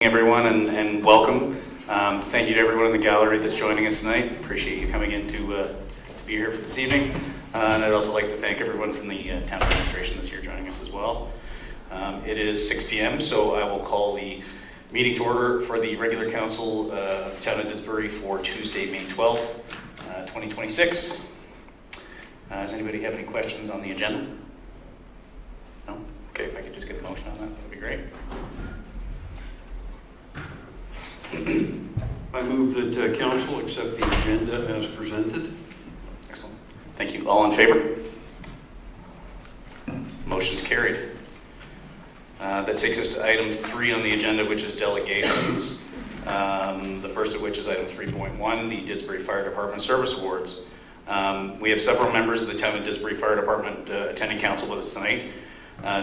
Everyone and welcome. Thank you to everyone in the gallery that's joining us tonight. Appreciate you coming in to be here for this evening. And I'd also like to thank everyone from the town administration that's here joining us as well. It is 6 p.m. so I will call the meeting to order for the regular council of the town of Didsbury for Tuesday, May 12th, 2026. Does anybody have any questions on the agenda? No? Okay, if I could just get a motion on that would be great. I move that council accept the agenda as presented. Excellent. Thank you. All in favor? Motion is carried. That takes us to item 3 on the agenda, which is delegations. The first of which is item 3.1, the Didsbury Fire Department Service Awards. We have several members of the town of Didsbury Fire Department attending council with us tonight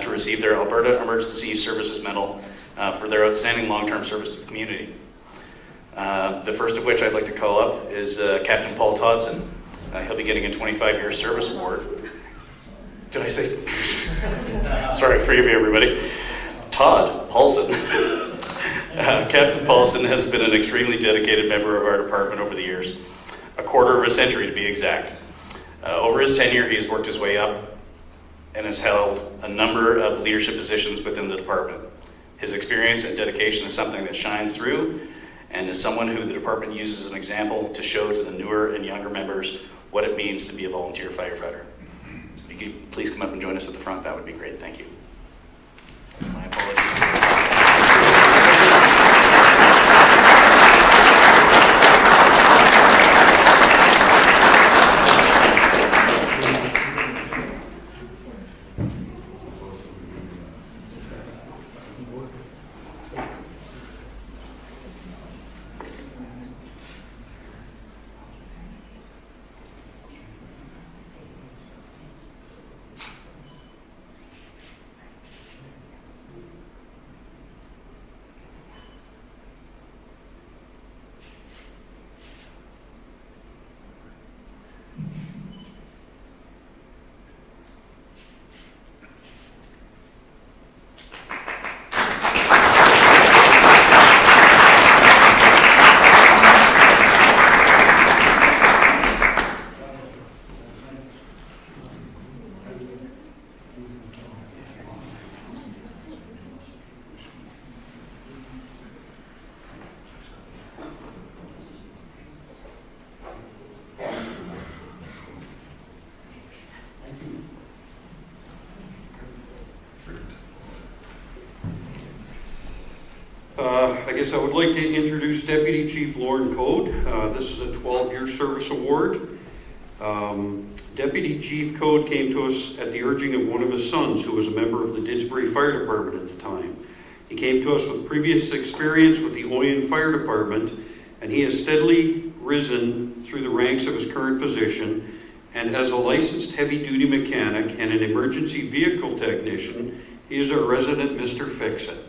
to receive their Alberta Emergency Services Medal for their outstanding long-term service to the community. The first of which I'd like to call up is Captain Paul Todson. He'll be getting a 25-year service award. Did I say? Sorry, forgive me, everybody. Todd Paulson. Captain Paulson has been an extremely dedicated member of our department over the years, a quarter of a century to be exact. Over his tenure, he has worked his way up and has held a number of leadership positions within the department. His experience and dedication is something that shines through, and is someone who the department uses as an example to show to the newer and younger members what it means to be a volunteer firefighter. So if you could please come up and join us at the front, that would be great. Thank you. My apologies. I guess I would like to introduce Deputy Chief Lauren Code. This is a 12-year service award. Deputy Chief Code came to us at the urging of one of his sons, who was a member of the Didsbury Fire Department at the time. He came to us with previous experience with the Oyen Fire Department, and he has steadily risen through the ranks of his current position. And as a licensed heavy-duty mechanic and an emergency vehicle technician, he is our resident Mr. Fix-It.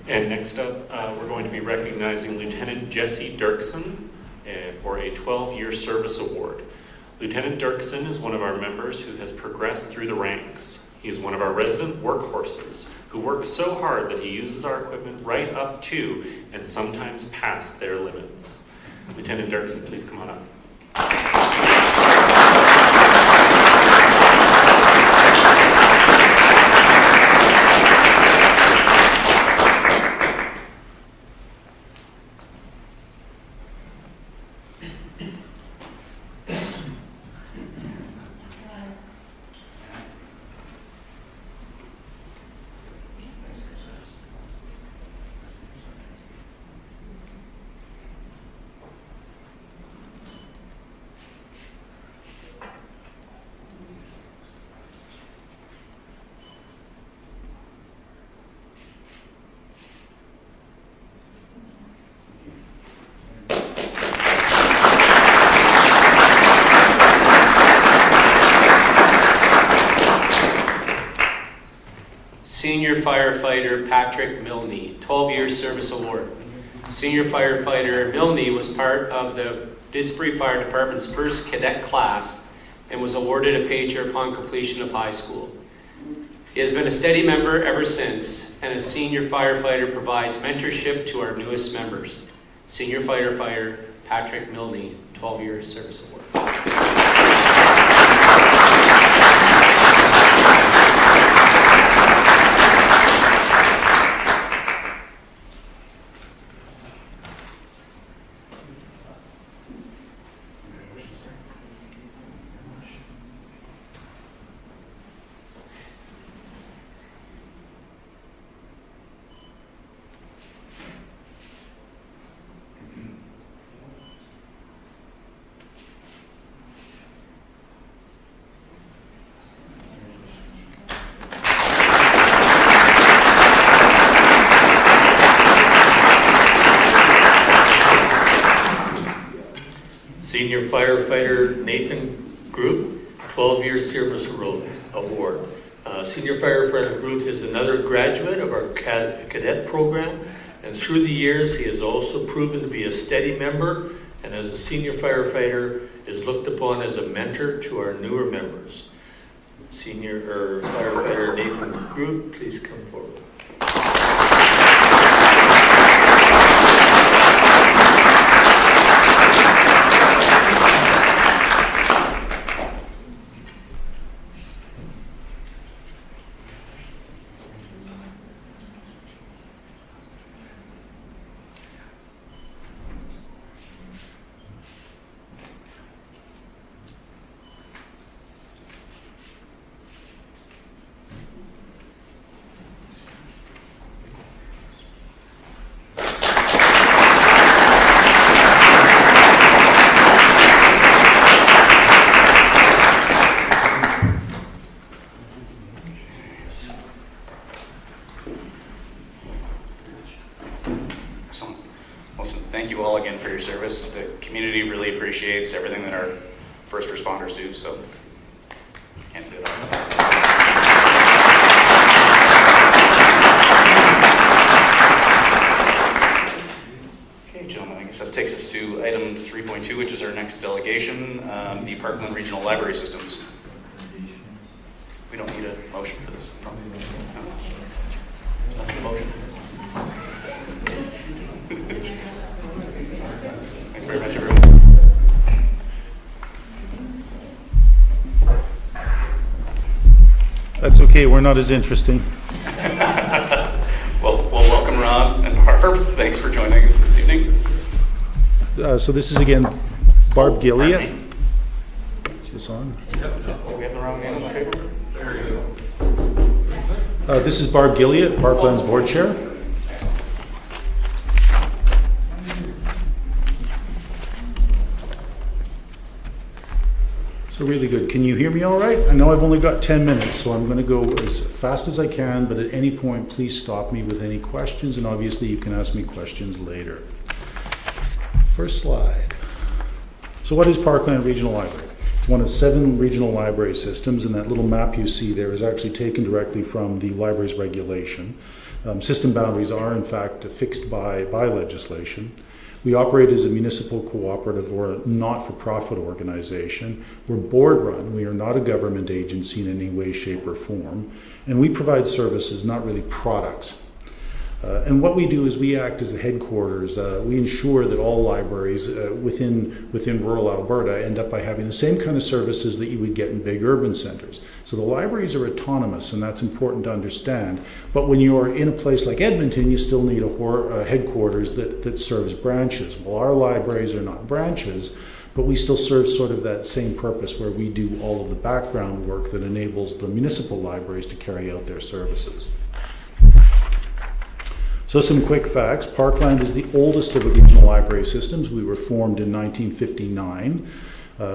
And next up, we're going to be recognizing Lieutenant Jesse Dirksen for a 12-year service award. Lieutenant Dirksen is one of our members who has progressed through the ranks. He is one of our resident workhorses who works so hard that he uses our equipment right up to and sometimes past their limits. Lieutenant Dirksen, please come on up. firefighter Patrick Milne, 12-year service award. Senior firefighter Milne was part of the Didsbury Fire Department's first cadet class and was awarded a pager upon completion of high school. He has been a steady member ever since, and as senior firefighter provides mentorship to our newest members. Senior firefighter Patrick Milne, 12-year service award. Senior firefighter Nathan Group, 12-year service award. Senior firefighter Group is another graduate of our cadet program, and through the years he has also proven to be a steady member, and as a senior firefighter is looked upon as a mentor to our newer members. Firefighter Nathan Group, please come forward. Excellent. Listen, thank you all again for your service. The community really appreciates everything that our first responders do, so can't say that enough. Okay, gentlemen, I guess that takes us to item 3.2, which is our next delegation, the Parkland Regional Library Systems. We don't need a motion for this. No. Nothing to motion. Thanks very much, everyone. That's okay, we're not as interesting. Well, welcome, Ron and Barb. Thanks for joining us this evening. So this is again Barb Gilliat. Is this on? Oh, we have the wrong name on the paper? There you go. This is Barb Gilliat, Parklands Board Chair. So really good. Can you hear me all right? I know I've only got 10 minutes, so I'm going to go as fast as I can, but at any point, please stop me with any questions, and obviously you can ask me questions later. First slide. So what is Parkland Regional Library? It's one of 7 regional library systems, and that little map you see there is actually taken directly from the library's regulation. System boundaries are in fact fixed by legislation. We operate as a municipal cooperative or a not-for-profit organization. We're board run. We are not a government agency in any way, shape, or form. And we provide services, not really products. And what we do is we act as the headquarters. We ensure that all libraries within rural Alberta end up by having the same kind of services that you would get in big urban centers. So the libraries are autonomous, and that's important to understand. But when you're in a place like Edmonton, you still need a headquarters that serves branches. Well, our libraries are not branches, but we still serve sort of that same purpose where we do all of the background work that enables the municipal libraries to carry out their services. So some quick facts. Parkland is the oldest of the regional library systems. We were formed in 1959.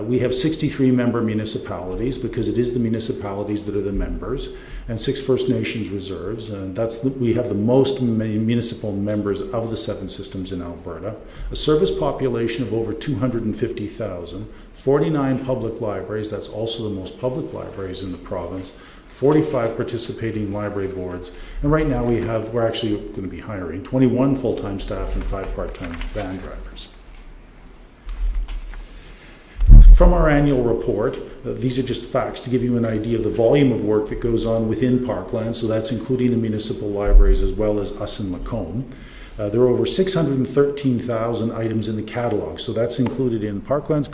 We have 63 member municipalities because it is the municipalities that are the members, and 6 First Nations reserves. And we have the most municipal members of the 7 systems in Alberta. A service population of over 250,000. 49 public libraries. That's also the most public libraries in the province. 45 participating library boards, and right now we're actually going to be hiring 21 full-time staff and 5 part-time van drivers. From our annual report, these are just facts to give you an idea of the volume of work that goes on within Parkland, so that's including the municipal libraries as well as us in Macomb. There are over 613,000 items in the catalog, so that's included in Parkland's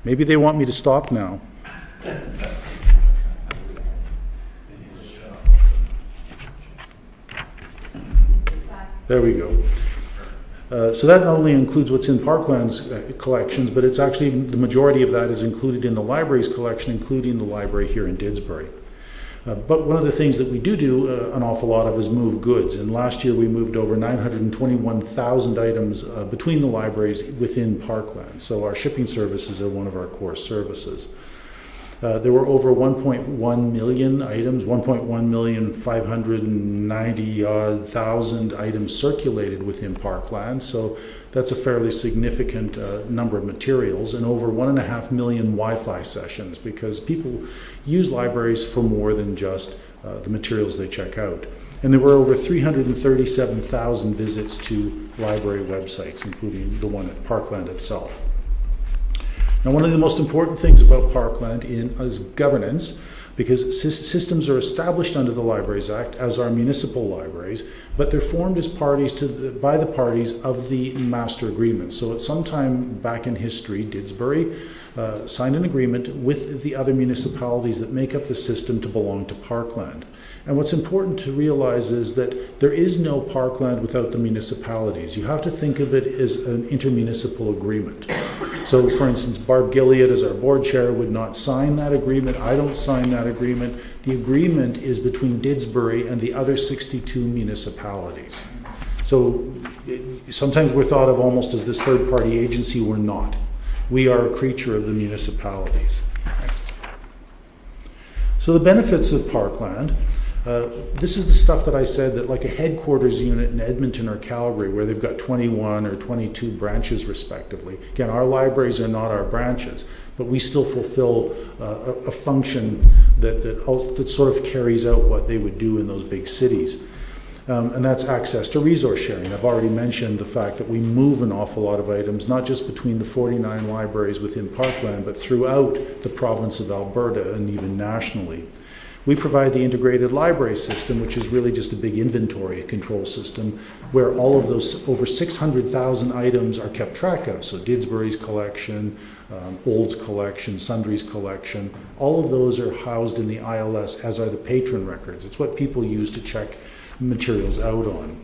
Maybe they want me to stop now. There we go. So that not only includes what's in Parkland's collections, but it's actually the majority of that is included in the library's collection, including the library here in Didsbury. But one of the things that we do an awful lot of is move goods. And last year we moved over 921,000 items between the libraries within Parkland. So our shipping services are one of our core services. There were over 1.1 million items, 1,590,000 items circulated within Parkland. So that's a fairly significant number of materials, and over 1.5 million Wi-Fi sessions, because people use libraries for more than just the materials they check out. And there were over 337,000 visits to library websites, including the one at Parkland itself. Now, one of the most important things about Parkland is governance, because systems are established under the Libraries Act, as are municipal libraries, but they're formed as parties by the parties of the master agreement. So at some time back in history, Didsbury signed an agreement with the other municipalities that make up the system to belong to Parkland. And what's important to realize is that there is no Parkland without the municipalities. You have to think of it as an intermunicipal agreement. So, for instance, Barb Gilead, as our board chair, would not sign that agreement. I don't sign that agreement. The agreement is between Didsbury and the other 62 municipalities. So sometimes we're thought of almost as this third-party agency. We're not. We are a creature of the municipalities. Next. So the benefits of Parkland. This is the stuff that I said, that like a headquarters unit in Edmonton or Calgary, where they've got 21 or 22 branches respectively. Again, our libraries are not our branches, but we still fulfill a function that sort of carries out what they would do in those big cities. And that's access to resource sharing. I've already mentioned the fact that we move an awful lot of items, not just between the 49 libraries within Parkland, but throughout the province of Alberta and even nationally. We provide the integrated library system, which is really just a big inventory control system, where all of those over 600,000 items are kept track of. So Didsbury's collection, Old's collection, Sundry's collection, all of those are housed in the ILS, as are the patron records. It's what people use to check materials out on.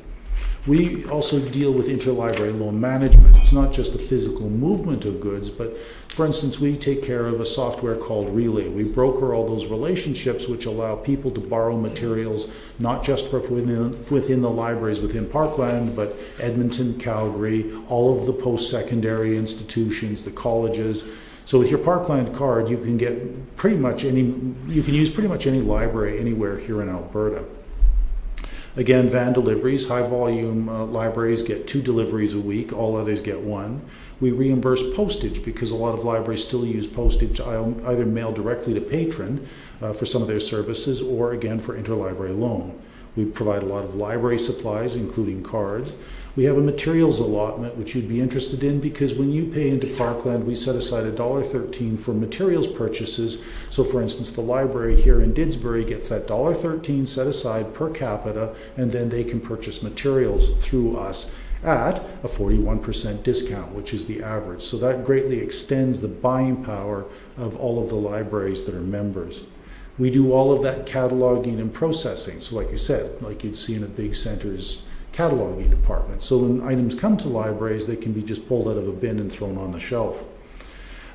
We also deal with interlibrary loan management. It's not just the physical movement of goods, but for instance, we take care of a software called Relay. We broker all those relationships which allow people to borrow materials, not just within the libraries within Parkland, but Edmonton, Calgary, all of the post-secondary institutions, the colleges. So with your Parkland card, you can use pretty much any library anywhere here in Alberta. Again, van deliveries. High volume libraries get 2 deliveries a week, all others get 1. We reimburse postage, because a lot of libraries still use postage either mailed directly to patron for some of their services, or again for interlibrary loan. We provide a lot of library supplies, including cards. We have a materials allotment, which you'd be interested in, because when you pay into Parkland, we set aside $1.13 for materials purchases. So for instance, the library here in Didsbury gets that $1.13 set aside per capita, and then they can purchase materials through us at a 41% discount, which is the average. So that greatly extends the buying power of all of the libraries that are members. We do all of that cataloging and processing. So like you said, like you'd see in a big center's cataloging department. So when items come to libraries, they can be just pulled out of a bin and thrown on the shelf.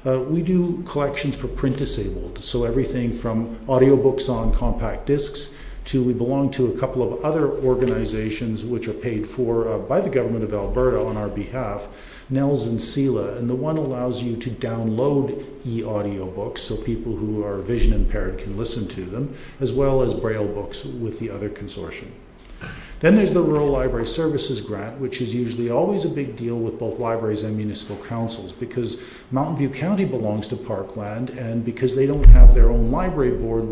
We do collections for print disabled. So everything from audiobooks on compact discs to, we belong to a couple of other organizations which are paid for by the government of Alberta on our behalf, Nels and Sela, and the one allows you to download e-audiobooks so people who are vision impaired can listen to them, as well as Braille books with the other consortium. Then there's the Rural Library Services Grant, which is usually always a big deal with both libraries and municipal councils, because Mountain View County belongs to Parkland, and because they don't have their own library board,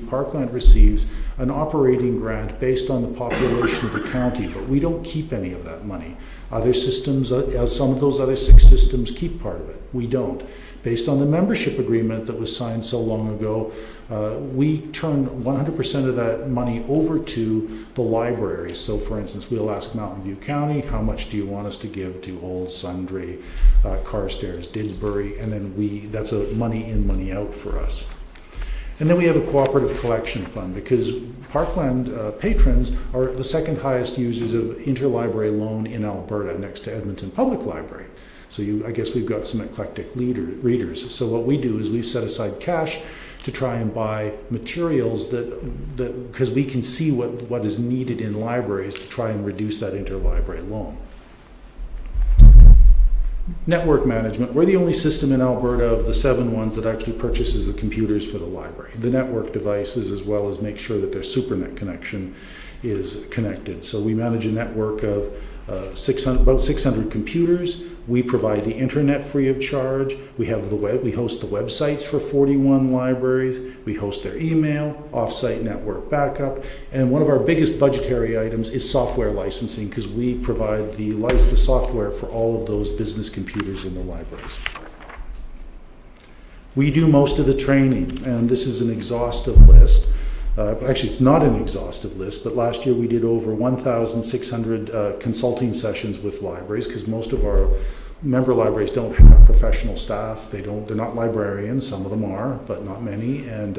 Parkland receives an operating grant based on the population of the county, but we don't keep any of that money. Other systems, some of those other 6 systems keep part of it. We don't. Based on the membership agreement that was signed so long ago, we turn 100% of that money over to the library. So for instance, we'll ask Mountain View County, how much do you want us to give to Old Sundre, Carstairs, Didsbury, and then that's a money in, money out for us. And then we have a cooperative collection fund, because Parkland patrons are the second highest users of interlibrary loan in Alberta, next to Edmonton Public Library. So I guess we've got some eclectic readers. So what we do is we've set aside cash to try and buy materials that because we can see what is needed in libraries to try and reduce that interlibrary loan. Network management. We're the only system in Alberta of the 7 ones that actually purchases the computers for the library, the network devices, as well as make sure that their SuperNet connection is connected. So we manage a network of about 600 computers. We provide the internet free of charge. We have we host the websites for 41 libraries. We host their email, offsite network backup, and one of our biggest budgetary items is software licensing, because we provide the software for all of those business computers in the libraries. We do most of the training, and this is an exhaustive list. Actually, it's not an exhaustive list, but last year we did over 1,600 consulting sessions with libraries, because most of our member libraries don't have professional staff. They're not librarians. Some of them are, but not many, and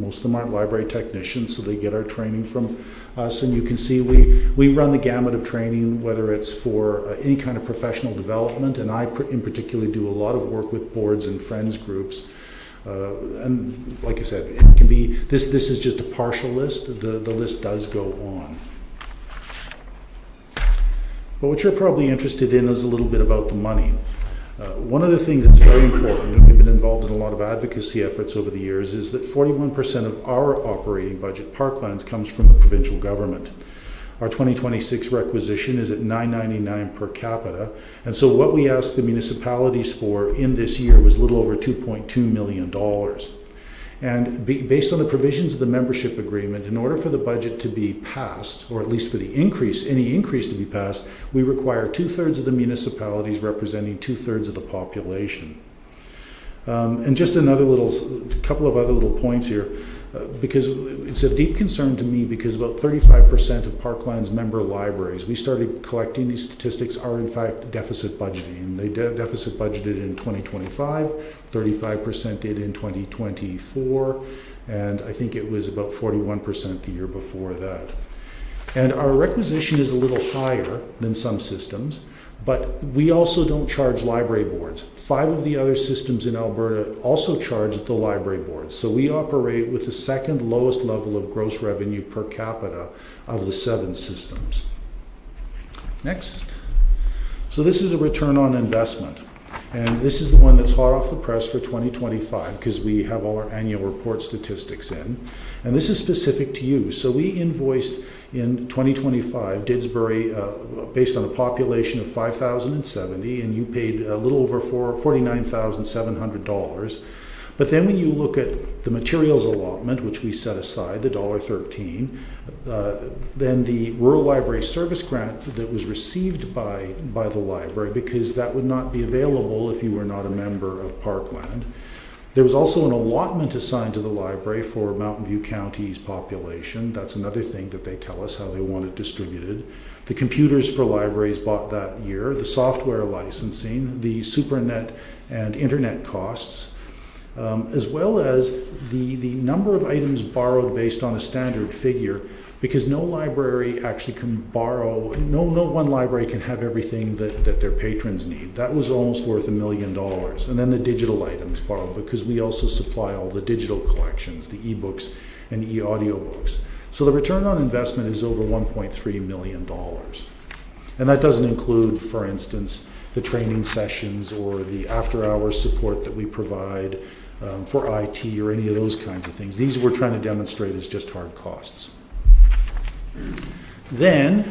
most of them aren't library technicians, so they get our training from us. And you can see we run the gamut of training, whether it's for any kind of professional development, and I in particular do a lot of work with boards and friends groups. And like I said, it can be, this is just a partial list. The list does go on. But what you're probably interested in is a little bit about the money. One of the things that's very important, and we've been involved in a lot of advocacy efforts over the years, is that 41% of our operating budget, Parklands, comes from the provincial government. Our 2026 requisition is at $9.99 per capita, and so what we asked the municipalities for in this year was a little over $2.2 million. And based on the provisions of the membership agreement, in order for the budget to be passed, or at least for any increase to be passed, we require 2/3 of the municipalities representing 2/3 of the population. And just a couple of other little points here. Because it's a deep concern to me, because about 35% of Parkland's member libraries, we started collecting these statistics, are in fact deficit budgeting. They deficit budgeted in 2025, 35% did in 2024, and I think it was about 41% the year before that. And our requisition is a little higher than some systems, but we also don't charge library boards. 5 of the other systems in Alberta also charge the library boards. So we operate with the second lowest level of gross revenue per capita of the 7 systems. Next. So this is a return on investment. And this is the one that's hot off the press for 2025, because we have all our annual report statistics in. And this is specific to you. So we invoiced in 2025 Didsbury based on a population of 5,070, and you paid a little over $49,700. But then when you look at the materials allotment, which we set aside, the $1.13, then the Rural Library Service Grant that was received by the library, because that would not be available if you were not a member of Parkland. There was also an allotment assigned to the library for Mountain View County's population. That's another thing that they tell us how they want it distributed. The computers for libraries bought that year, the software licensing, the SuperNet and internet costs, as well as the number of items borrowed based on a standard figure, because no library actually can borrow, no one library can have everything that their patrons need. That was almost worth $1 million. And then the digital items borrowed, because we also supply all the digital collections, the ebooks and e-audiobooks. So the return on investment is over $1.3 million. And that doesn't include, for instance, the training sessions or the after-hours support that we provide for IT or any of those kinds of things. These we're trying to demonstrate as just hard costs. Then,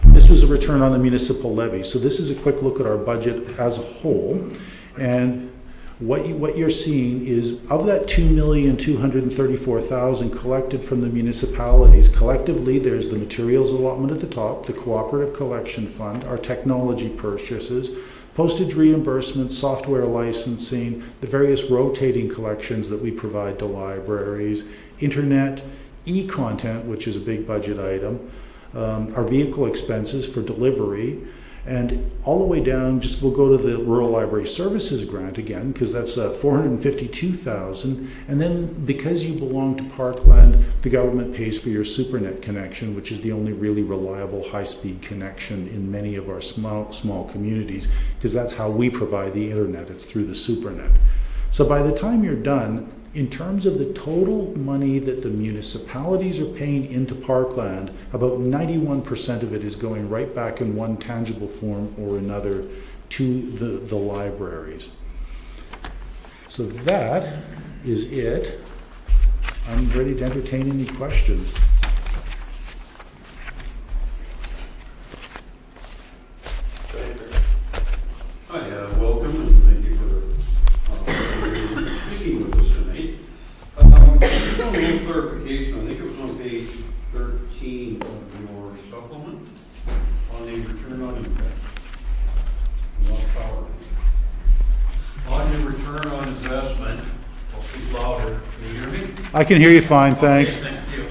this was a return on the municipal levy. So this is a quick look at our budget as a whole. And what you're seeing is, of that $2,234,000 collected from the municipalities, collectively there's the materials allotment at the top, the cooperative collection fund, our technology purchases, postage reimbursements, software licensing, the various rotating collections that we provide to libraries, internet, e-content, which is a big budget item, our vehicle expenses for delivery, and all the way down, just we'll go to the Rural Library Services grant again, because that's $452,000. And then because you belong to Parkland, the government pays for your SuperNet connection, which is the only really reliable high-speed connection in many of our small communities, because that's how we provide the internet. It's through the SuperNet. So by the time you're done, in terms of the total money that the municipalities are paying into Parkland, about 91% of it is going right back in one tangible form or another to the libraries. So that is it. I'm ready to entertain any questions. Hi, welcome, and thank you for speaking with us tonight. Just one little clarification. I think it was on page 13 of your supplement on the return on investment. Not power. On your return on investment, I'll speak louder. Can you hear me? I can hear you fine, thanks. Okay, thank you.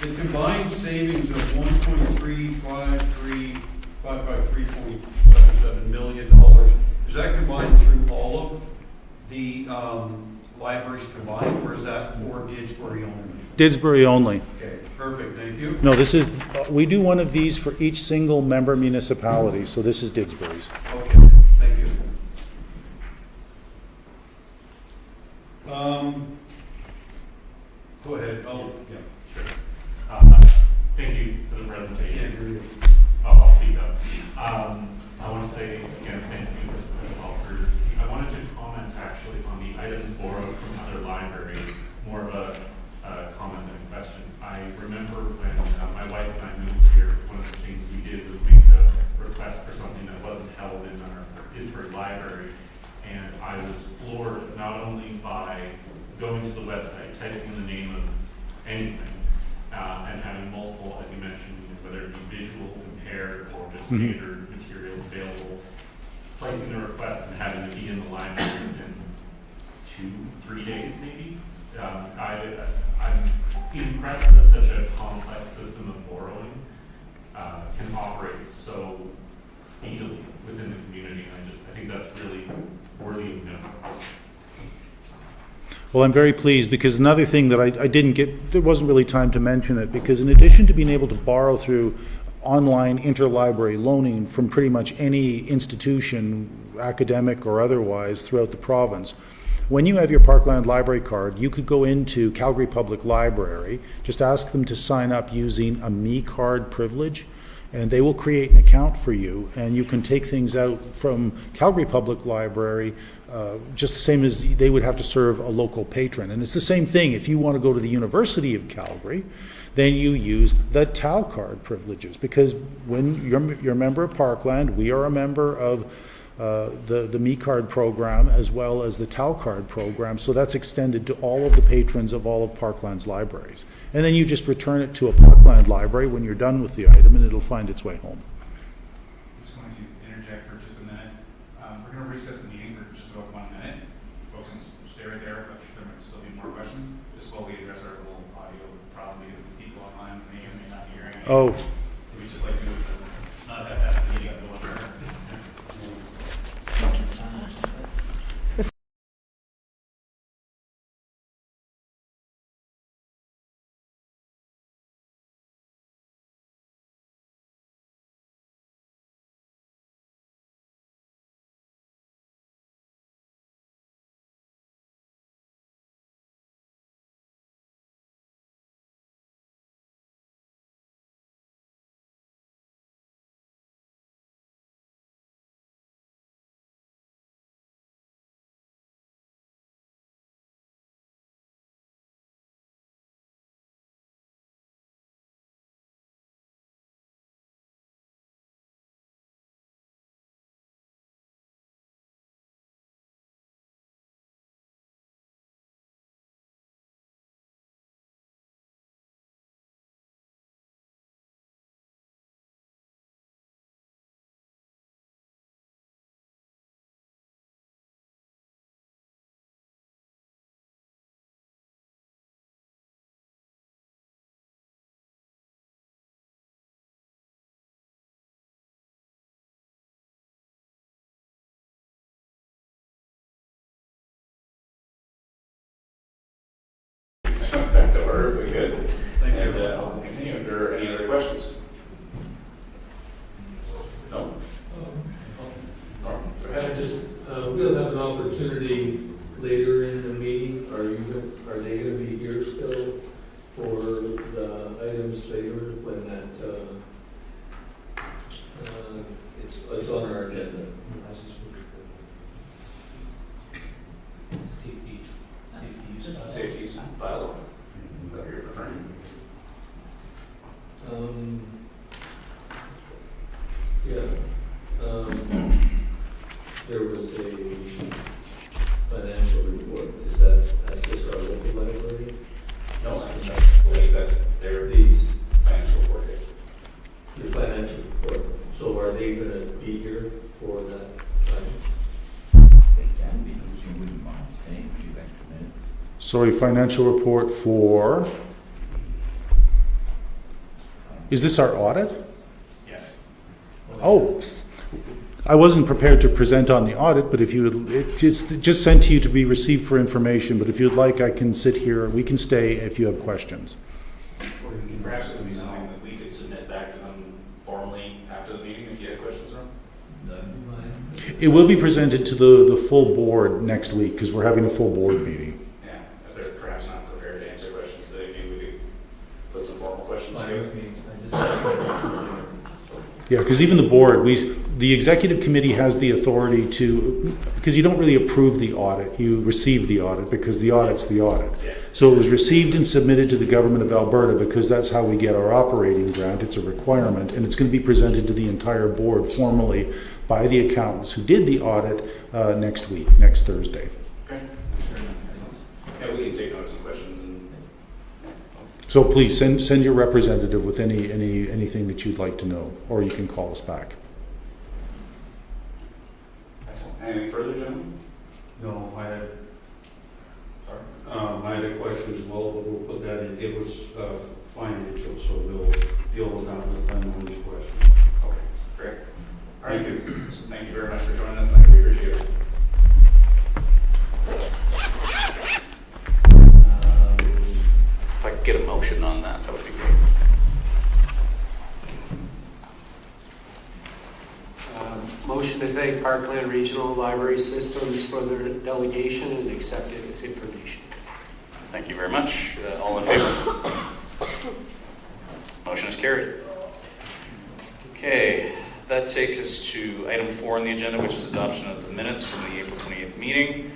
The combined savings of $1.353553.77 million, is that combined through all of the libraries combined, or is that for Didsbury only? Didsbury only. Okay, perfect, thank you. No, this is, we do one of these for each single member municipality, so this is Didsbury's. Okay, thank you. Go ahead. Oh, yeah, sure. Thank you for the presentation. Can't hear you. I'll speak up. I want to say again, thank you as well for, I wanted to comment actually on the items borrowed from other libraries, more of a comment than a question. I remember when my wife and I moved here, one of the things we did was make a request for something that wasn't held in our Pittsburgh library. And I was floored not only by going to the website, typing in the name of anything, and having multiple, as you mentioned, whether it be visual, impaired, or just standard materials available, placing the request and having it be in the library in 2-3 days maybe. I'm impressed that such a complex system of borrowing can operate so speedily within the community. And I think that's really worthy of note. Well, I'm very pleased, because another thing that I didn't get, there wasn't really time to mention it, because in addition to being able to borrow through online interlibrary loaning from pretty much any institution, academic or otherwise, throughout the province, when you have your Parkland Library card, you could go into Calgary Public Library, just ask them to sign up using a Me Card privilege, and they will create an account for you, and you can take things out from Calgary Public Library just the same as they would have to serve a local patron. And it's the same thing if you want to go to the University of Calgary, then you use the TAL card privileges, because when you're a member of Parkland, we are a member of the Me Card program as well as the TAL card program, so that's extended to all of the patrons of all of Parkland's libraries. And then you just return it to a Parkland library when you're done with the item, and it'll find its way home. I'm just going to interject for just a minute. We're going to recess the meeting for just about 1 minute. Folks can stay right there, but there might still be more questions, just while we address our little audio problem, because the people online may or may not be hearing anything. Oh, So we just like to not have that meeting go over. It's us. order if we could. And I'll continue if there are any other questions. No? Go ahead. We'll have an opportunity later in the meeting. Are they going to be here still for the items later when it's on our agenda? Safety's bylaw. Is that what you're referring There was a financial report. That's just our local library? to? No, I believe that's their These, financial report. the financial report. So are they going to be here for that time? They can be, if you wouldn't mind staying a few extra minutes. Sorry, financial report for, is this our audit? Yes. Oh, I wasn't prepared to present on the audit, but if you would, it's just sent to you to be received for information, but if you'd like, I can sit here, we can stay if you have questions. Perhaps it would be something that we could submit back to them formally after the meeting if you had questions on. None mind. It will be presented to the full board next week, because we're having a full board meeting. Yeah, if they're perhaps not prepared to answer questions today, maybe we could put some formal questions together. Yeah, because even the board, the executive committee has the authority to, because you don't really approve the audit, you receive the audit because the audit's the audit. Yeah. So it was received and submitted to the government of Alberta because that's how we get our operating grant. It's a requirement, and it's going to be presented to the entire board formally by the accountants who did the audit next week, next Thursday. Okay. Yeah, we can take notes and questions and. So please send your representative with anything that you'd like to know, or you can call us back. Excellent. Anything further, gentlemen? No, I had a question as well, but we'll put that in. It was financial, so we'll deal with that with them on this question. Okay, great. All right, thank you very much for joining us. We appreciate it. If I could get a motion on that, that would be great. Motion to thank Parkland Regional Library Systems for their delegation and accept it as information. Thank you very much. All in favor? Motion is carried. Okay, that takes us to item 4 on the agenda, which is adoption of the minutes from the April 28th meeting.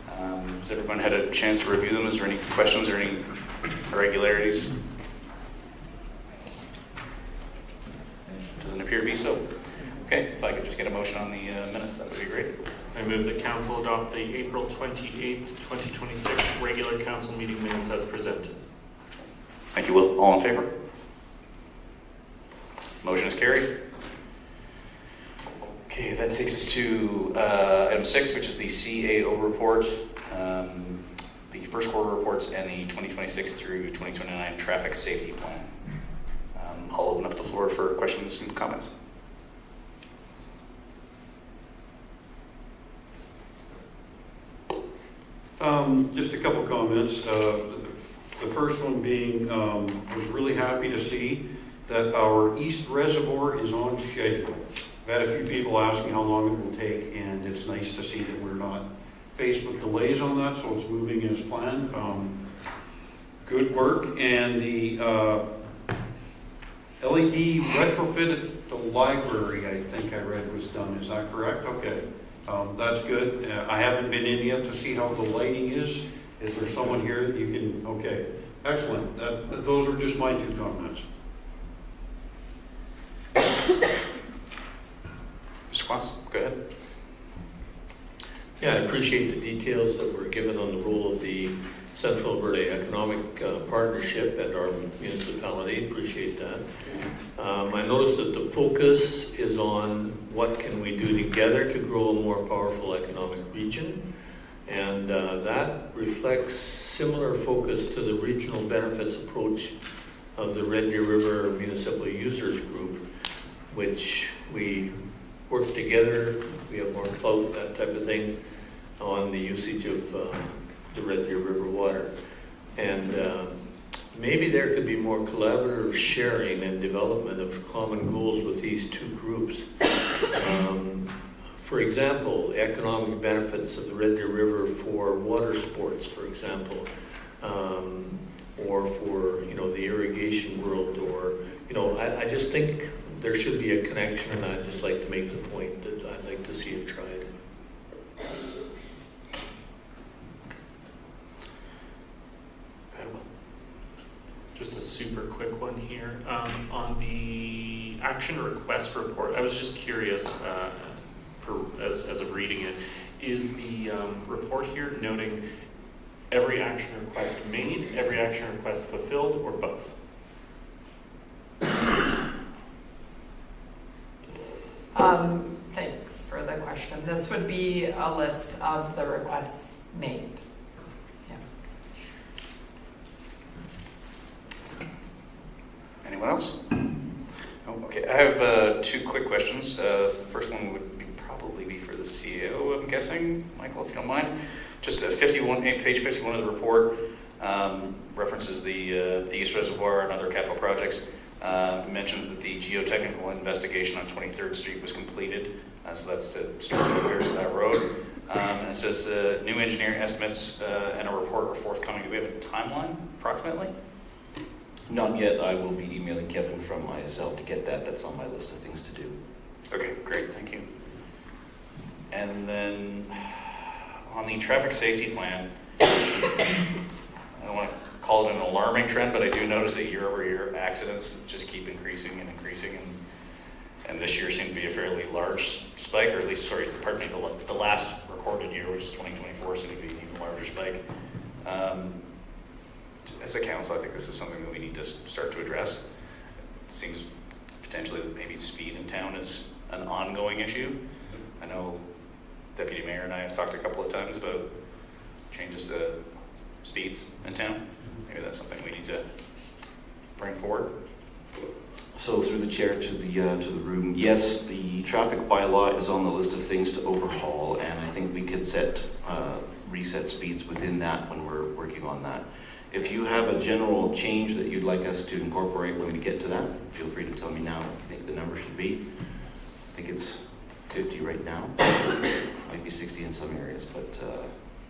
Has everyone had a chance to review them? Is there any questions or any irregularities? Doesn't appear to be so. Okay, if I could just get a motion on the minutes, that would be great. I move that council adopt the April 28th, 2026 regular council meeting minutes as presented. Thank you, Will. All in favor? Motion is carried. Okay, that takes us to item 6, which is the CAO report, the first quarter reports, and the 2026 through 2029 traffic safety plan. I'll open up the floor for questions and comments. Just a couple comments. The first one being, was really happy to see that our East Reservoir is on schedule. I've had a few people ask me how long it will take, and it's nice to see that we're not faced with delays on that, so it's moving as planned. Good work, and the LED retrofit at the library, I think I read was done. Is that correct? Okay. That's good. I haven't been in yet to see how the lighting is. Is there someone here that you can, okay. Excellent. Those are just my 2 comments. Mr. Quas, go ahead. Yeah, I appreciate the details that were given on the role of the Central Alberta Economic Partnership at our municipality. Appreciate that. I noticed that the focus is on what can we do together to grow a more powerful economic region. And that reflects similar focus to the regional benefits approach of the Red Deer River Municipal Users Group, which we work together, we have more clout, that type of thing, on the usage of the Red Deer River water. And maybe there could be more collaborative sharing and development of common goals with these two groups. For example, economic benefits of the Red Deer River for water sports, for example, or for, the irrigation world, or, I just think there should be a connection, and I'd just like to make the point that I'd like to see it tried. Just a super quick one here. On the action request report, I was just curious, as of reading it, is the report here noting every action request made, every action request fulfilled, or both? Thanks for the question. This would be a list of the requests made. Yeah. Anyone else? Oh, okay, I have two quick questions. First one would probably be for the CEO, I'm guessing, Michael, if you don't mind. Just page 51 of the report references the East Reservoir and other capital projects. Mentions that the geotechnical investigation on 23rd Street was completed, so that's to start the repairs of that road. And it says new engineering estimates and a report are forthcoming. Do we have a timeline, approximately? Not yet. I will be emailing Kevin from myself to get that. That's on my list of things to do. Okay, great, thank you. And then on the traffic safety plan, I don't want to call it an alarming trend, but I do notice that year over year accidents just keep increasing and increasing, and this year seemed to be a fairly large spike, or at least, the last recorded year, which is 2024, seemed to be an even larger spike. As a council, I think this is something that we need to start to address. It seems potentially that maybe speed in town is an ongoing issue. I know Deputy Mayor and I have talked a couple of times about changes to speeds in town. Maybe that's something we need to bring forward. So through the chair to the room, yes, the traffic bylaw is on the list of things to overhaul, and I think we could reset speeds within that when we're working on that. If you have a general change that you'd like us to incorporate when we get to that, feel free to tell me now what you think the number should be. I think it's 50 right now. Might be 60 in some areas, but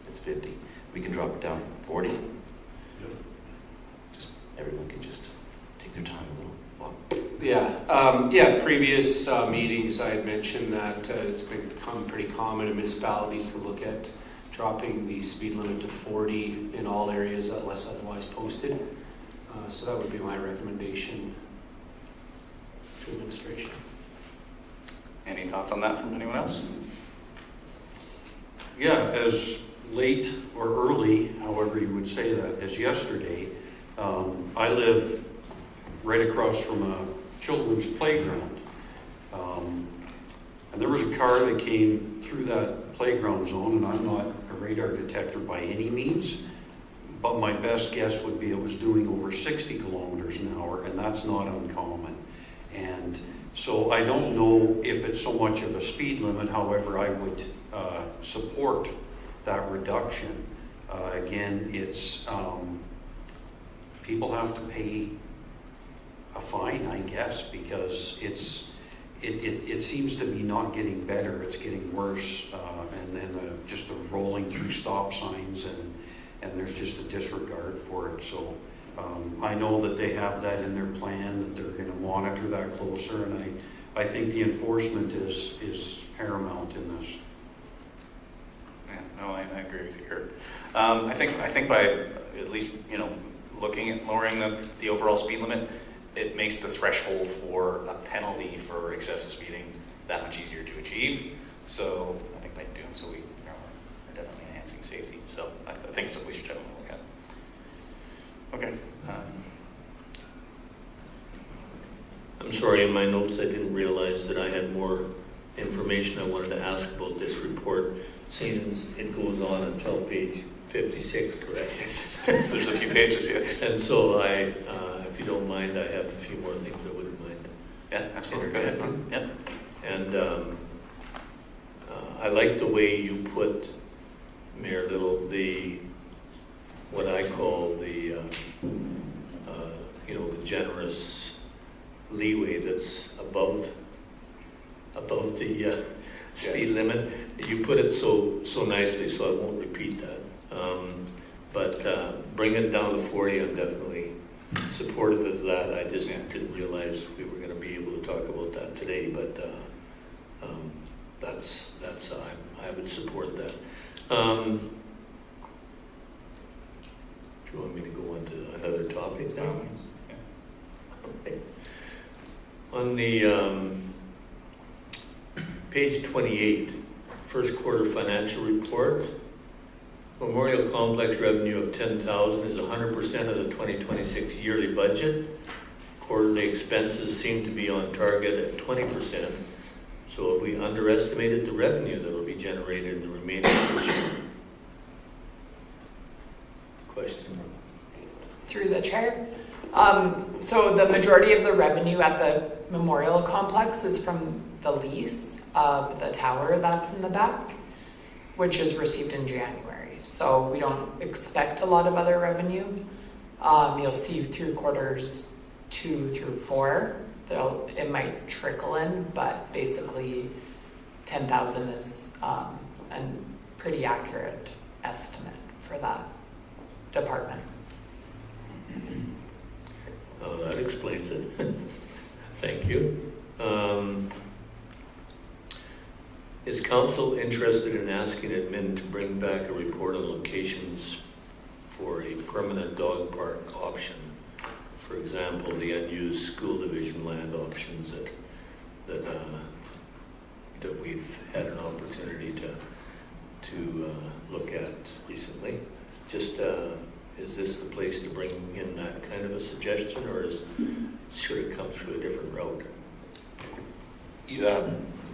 it's 50. We can drop it down to 40. Just everyone can just take their time a little. Previous meetings I had mentioned that it's become pretty common in municipalities to look at dropping the speed limit to 40 in all areas unless otherwise posted. So that would be my recommendation to administration. Any thoughts on that from anyone else? Yeah, as late or early, however you would say that, as yesterday, I live right across from a children's playground. And there was a car that came through that playground zone, and I'm not a radar detector by any means, but my best guess would be it was doing over 60 kilometers an hour, and that's not uncommon. And so I don't know if it's so much of a speed limit, however, I would support that reduction. Again, it's people have to pay a fine, I guess, because it seems to be not getting better, it's getting worse, and then just the rolling through stop signs, and there's just a disregard for it. So I know that they have that in their plan, that they're going to monitor that closer, and I think the enforcement is paramount in this. Yeah, no, I agree with you, Kurt. I think by at least looking at lowering the overall speed limit, it makes the threshold for a penalty for excessive speeding that much easier to achieve. So I think by doing so, we are definitely enhancing safety. So I think it's something we should definitely look at. Okay. I'm sorry, in my notes I didn't realize that I had more information I wanted to ask about this report, since it goes on until page 56, correct? Yes, there's a few pages, yes. And so if you don't mind, I have a few more things I wouldn't mind. Yeah, absolutely. Go ahead. Yep. And I like the way you put, Mayor Little, what I call the generous leeway that's above the speed limit. You put it so nicely, so I won't repeat that. But bring it down to 40, I'm definitely supportive of that. I just didn't realize we were going to be able to talk about that today, but I would support that. Do you want me to go on to another topic now? Okay. On the page 28, first quarter financial report, Memorial Complex revenue of $10,000 is 100% of the 2026 yearly budget. Quarterly expenses seem to be on target at 20%. So have we underestimated the revenue that will be generated in the remainder of this year? Question. Through the chair. So the majority of the revenue at the Memorial Complex is from the lease of the tower that's in the back, which is received in January. So we don't expect a lot of other revenue. You'll see through quarters 2 through 4, it might trickle in, but basically 10,000 is a pretty accurate estimate for that department. Oh, that explains it. Thank you. Is council interested in asking admin to bring back a report on locations for a permanent dog park option? For example, the unused school division land options that we've had an opportunity to look at recently. Just is this the place to bring in that kind of a suggestion, or should it come through a different route?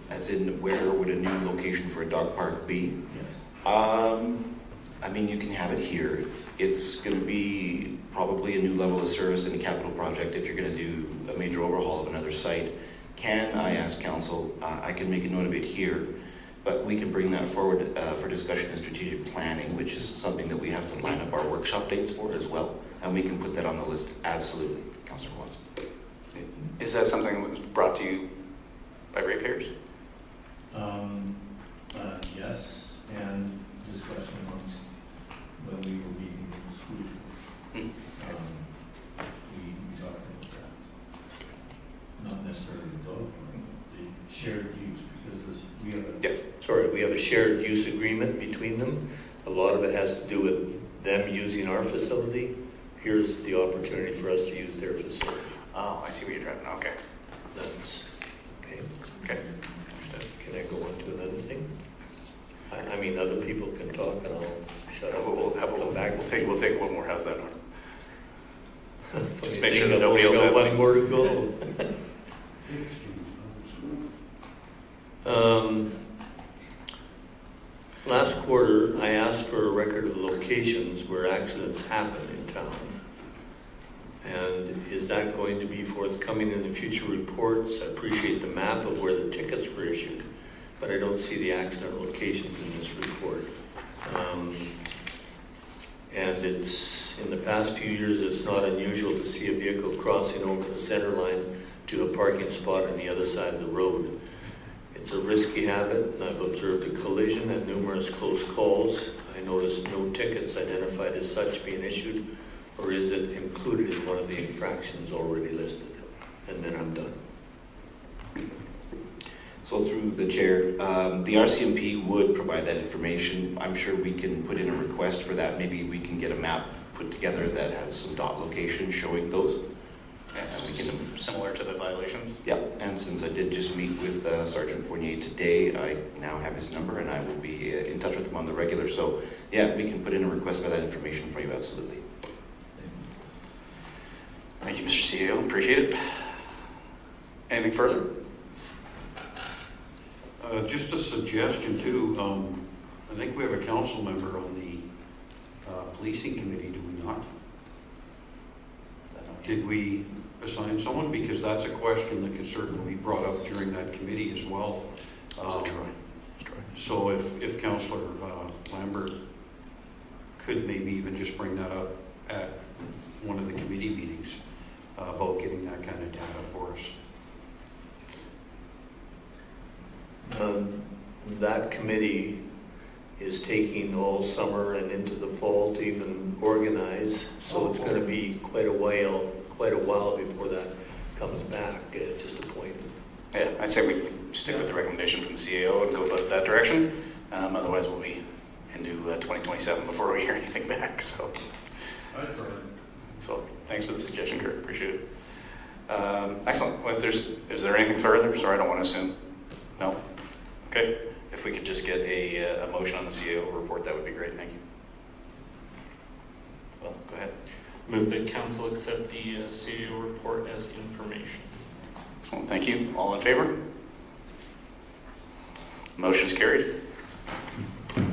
As in, where would a new location for a dog park be? Yes. I mean, you can have it here. It's going to be probably a new level of service in a capital project if you're going to do a major overhaul of another site. Can I ask council, I can make a note of it here, but we can bring that forward for discussion in strategic planning, which is something that we have to line up our workshop dates for as well. And we can put that on the list, absolutely, Councillor Watson. Is that something that was brought to you by ratepayers? Yes, and discussion amongst when we were meeting with the school. We talked about that. Not necessarily the dog park, the shared use, because we have a... Yes. Sorry, we have a shared use agreement between them. A lot of it has to do with them using our facility. Here's the opportunity for us to use their facility. Oh, I see what you're driving. Okay. That's okay. Okay. Understood. Can I go on to another thing? I mean, other people can talk, and I'll shut up. We'll back. We'll take one more. How's that on? Just Funny make sure thing, that nobody I've else only has got one more to go. Last quarter, I asked for a record of locations where accidents happen in town. And is that going to be forthcoming in the future reports? I appreciate the map of where the tickets were issued, but I don't see the accident locations in this report. And it's, in the past few years, it's not unusual to see a vehicle crossing over the center line to a parking spot on the other side of the road. It's a risky habit, and I've observed a collision and numerous close calls. I noticed no tickets identified as such being issued, or is it included in one of the infractions already listed? And then I'm done. So through the chair, the RCMP would provide that information. I'm sure we can put in a request for that. Maybe we can get a map put together that has some dot locations showing those. Yeah, just similar to the violations. Yeah, and since I did just meet with Sergeant Fournier today, I now have his number and I will be in touch with him on the regular. So yeah, we can put in a request for that information for you, absolutely. Thank you, Mr. CEO. Appreciate it. Anything further? Just a suggestion too, I think we have a council member on the policing committee, do we not? Did we assign someone? Because that's a question that could certainly be brought up during that committee as well. Troy. So if Councillor Lambert could maybe even just bring that up at one of the committee meetings, about getting that kind of data for us. That committee is taking all summer and into the fall to even organize, so it's going to be quite a while before that comes back. Just a point. Yeah, I'd say we stick with the recommendation from the CAO and go about that direction. Otherwise, we'll be into 2027 before we hear anything back. So thanks for the suggestion, Kurt. Appreciate it. Excellent. Well, is there anything further? Sorry, I don't want to assume. No? Okay. If we could just get a motion on the CAO report, that would be great. Thank you. Well, go ahead. Move that council accept the CAO report as information. Excellent. Thank you. All in favor? Motion is carried. Okay.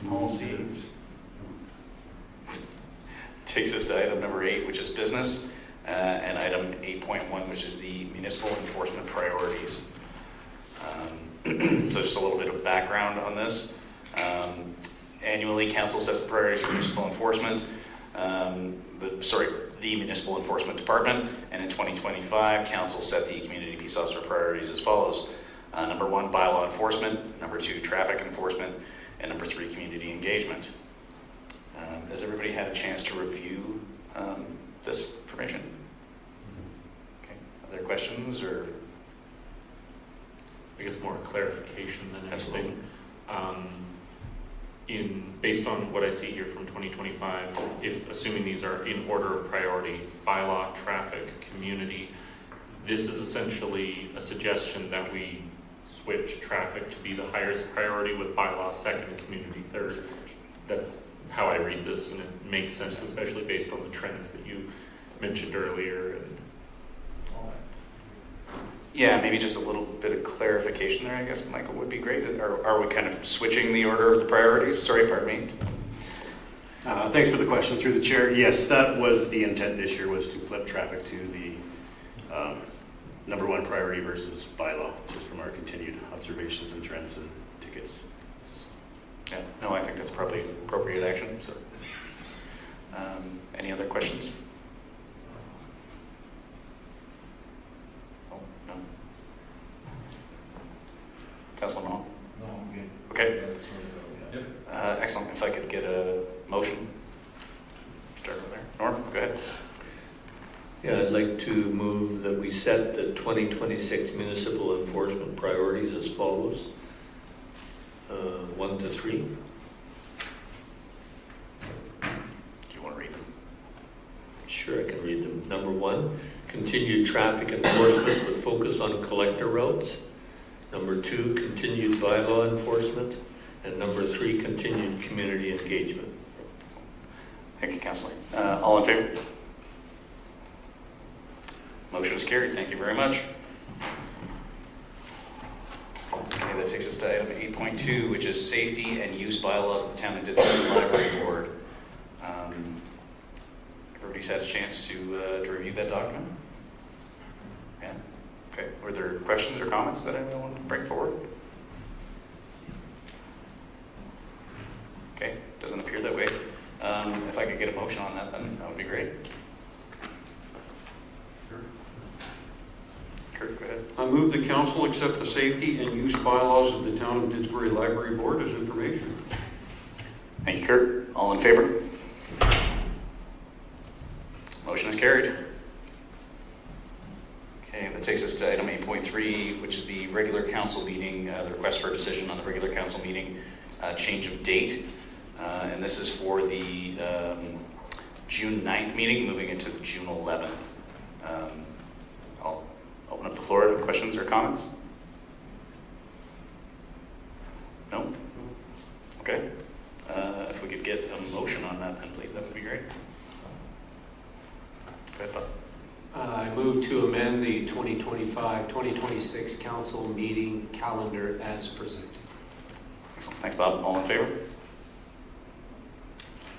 Policies. Takes us to item number 8, which is business, and item 8.1, which is the municipal enforcement priorities. So just a little bit of background on this. Annually, council sets the priorities for municipal enforcement, the municipal enforcement department, and in 2025, council set the community peace officer priorities as follows. Number 1, bylaw enforcement. Number 2, traffic enforcement. And number 3, community engagement. Has everybody had a chance to review this information? Okay. Other questions or? I guess more clarification than Absolutely. anything. Based on what I see here from 2025, if assuming these are in order of priority, bylaw, traffic, community, this is essentially a suggestion that we switch traffic to be the highest priority with bylaw second and community third. That's how I read this, and it makes sense, especially based on the trends that you mentioned earlier and all that. Yeah, maybe just a little bit of clarification there, I guess, Michael, would be great. Are we kind of switching the order of the priorities? Sorry, pardon me. Thanks for the question through the chair. Yes, that was the intent this year, was to flip traffic to the number 1 priority versus bylaw, just from our continued observations and trends and tickets. Yeah, no, I think that's probably appropriate action. So, any other questions? Oh, no. Councilor Mall? No, I'm good. Okay. Yeah, that's what I thought, yeah. Excellent. If I could get a motion. Start with there. Norm, go ahead. Yeah, I'd like to move that we set the 2026 municipal enforcement priorities as follows. 1 to 3. Do you want to read them? Sure, I can read them. Number 1, continued traffic enforcement with focus on collector routes. Number 2, continued bylaw enforcement. And number 3, continued community engagement. Thank you, Councilor. All in favor? Motion is carried. Thank you very much. Okay, that takes us to item 8.2, which is safety and use bylaws of the Town of Didsbury Library Board. Everybody's had a chance to review that document? Yeah? Okay. Were there questions or comments that anyone wanted to bring forward? Okay, doesn't appear that way. If I could get a motion on that, then that would be great. Kurt, go ahead. I move the council accept the safety and use bylaws of the Town of Didsbury Library Board as information. Thank you, Kurt. All in favor? Motion is carried. Okay, that takes us to item 8.3, which is the regular council meeting, the request for a decision on the regular council meeting change of date. And this is for the June 9th meeting, moving into June 11th. I'll open up the floor to questions or comments. No? Okay. If we could get a motion on that, then please, that would be great. Go ahead, Bob. I move to amend the 2025-2026 council meeting calendar as presented. Excellent. Thanks, Bob. All in favor?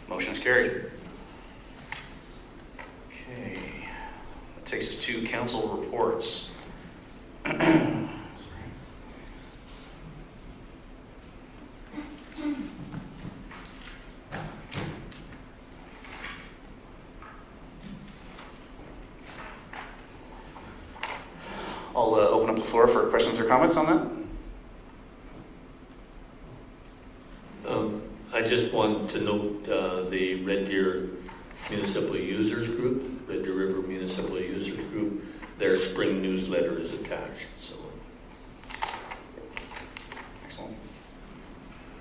Motion is carried. Okay. That takes us to council reports. up the floor for questions or comments on that. I just want to note the Red Deer Municipal Users Group, Red Deer River Municipal Users Group, their spring newsletter is attached. So Excellent.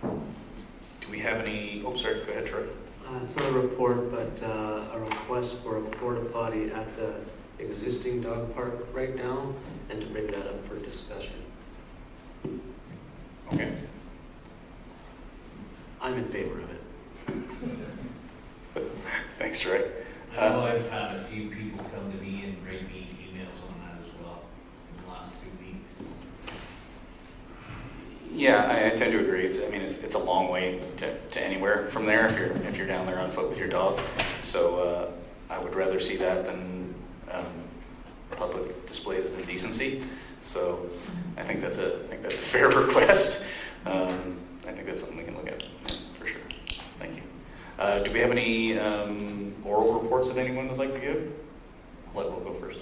Do we have any, oh, sorry, go ahead, Troy. It's not a report, but a request for a porta potty at the existing dog park right now, and to bring that up for discussion. Okay. I'm in favor of it. Thanks, Troy. I know I've had a few people come to me and bring me emails on that as well in the last 2 weeks. Yeah, I tend to agree. It's a long way to anywhere from there if you're down there on foot with your dog. So I would rather see that than public displays of indecency. So I think that's a fair request. I think that's something we can look at, yeah, for sure. Thank you. Do we have any oral reports that anyone would like to give? I'll let Will go first.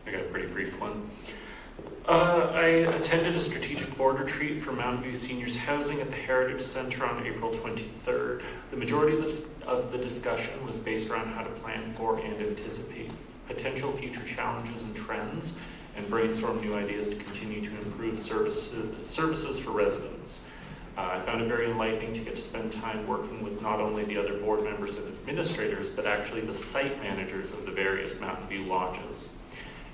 I got a pretty brief one. I attended a strategic board retreat for Mountain View Seniors Housing at the Heritage Center on April 23rd. The majority of the discussion was based around how to plan for and anticipate potential future challenges and trends, and brainstorm new ideas to continue to improve services for residents. I found it very enlightening to get to spend time working with not only the other board members and administrators, but actually the site managers of the various Mountain View lodges.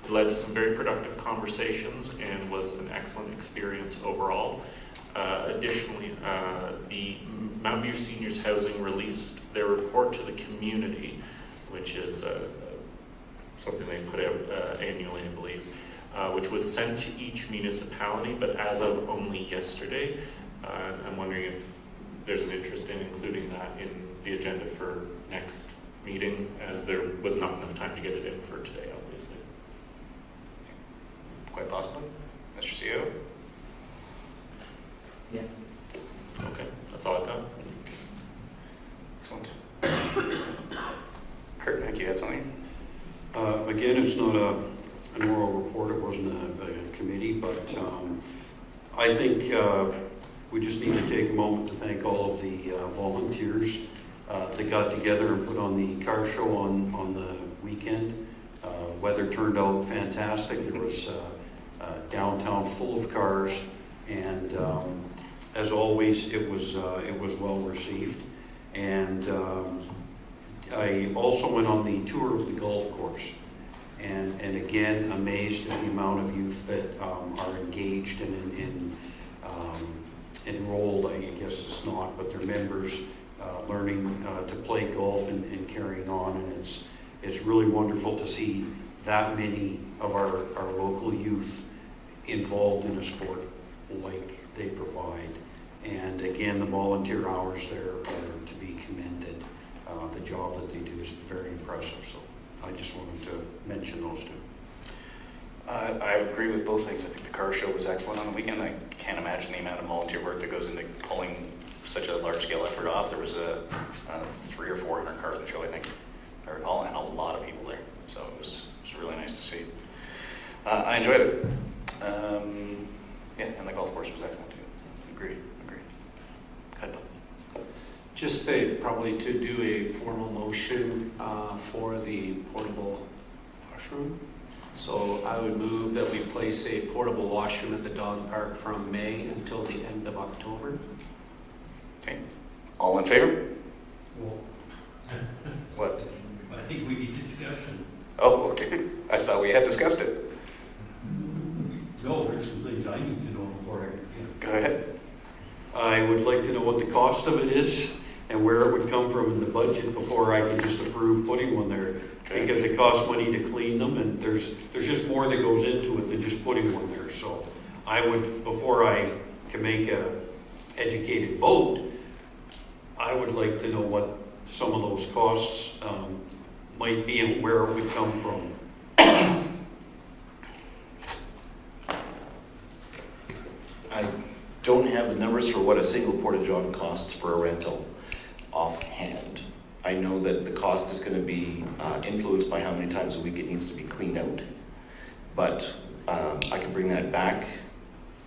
It led to some very productive conversations and was an excellent experience overall. Additionally, the Mountain View Seniors Housing released their report to the community, which is something they put out annually, I believe, which was sent to each municipality, but as of only yesterday. I'm wondering if there's an interest in including that in the agenda for next meeting, as there was not enough time to get it in for today, obviously. Quite possibly. Mr. CEO? Yeah. Okay, that's all I've got. Excellent. Kurt, thank you. Had something? Again, it's not an oral report, it wasn't a committee, but I think we just need to take a moment to thank all of the volunteers that got together and put on the car show on the weekend. Weather turned out fantastic. There was downtown full of cars, and as always, it was well received. And I also went on the tour of the golf course, and again, amazed at the amount of youth that are engaged and enrolled, I guess it's not, but they're members learning to play golf and carrying on, and it's really wonderful to see that many of our local youth involved in a sport like they provide. And again, the volunteer hours there are to be commended. The job that they do is very impressive, so I just wanted to mention those two. I agree with both things. I think the car show was excellent on the weekend. I can't imagine the amount of volunteer work that goes into pulling such a large-scale effort off. There was 300 or 400 cars at the show, I think, if I recall, and a lot of people there. So it was really nice to see. I enjoyed it. Yeah, and the golf course was excellent too. Agreed. Go ahead, Bob. Just probably to do a formal motion for the portable washroom. So I would move that we place a portable washroom at the dog park from May until the end of October. Okay. All in favor? Well, What? I think we need discussion. Oh, okay. I thought we had discussed it. No, there's some things I need to know before I can. Go ahead. I would like to know what the cost of it is and where it would come from in the budget before I can just approve putting one there. Okay. Because it costs money to clean them, and there's just more that goes into it than just putting one there. So I would, before I can make a educated vote, I would like to know what some of those costs might be and where it would come from. I don't have the numbers for what a single porta-john costs for a rental offhand. I know that the cost is going to be influenced by how many times a week it needs to be cleaned out. But I can bring that back.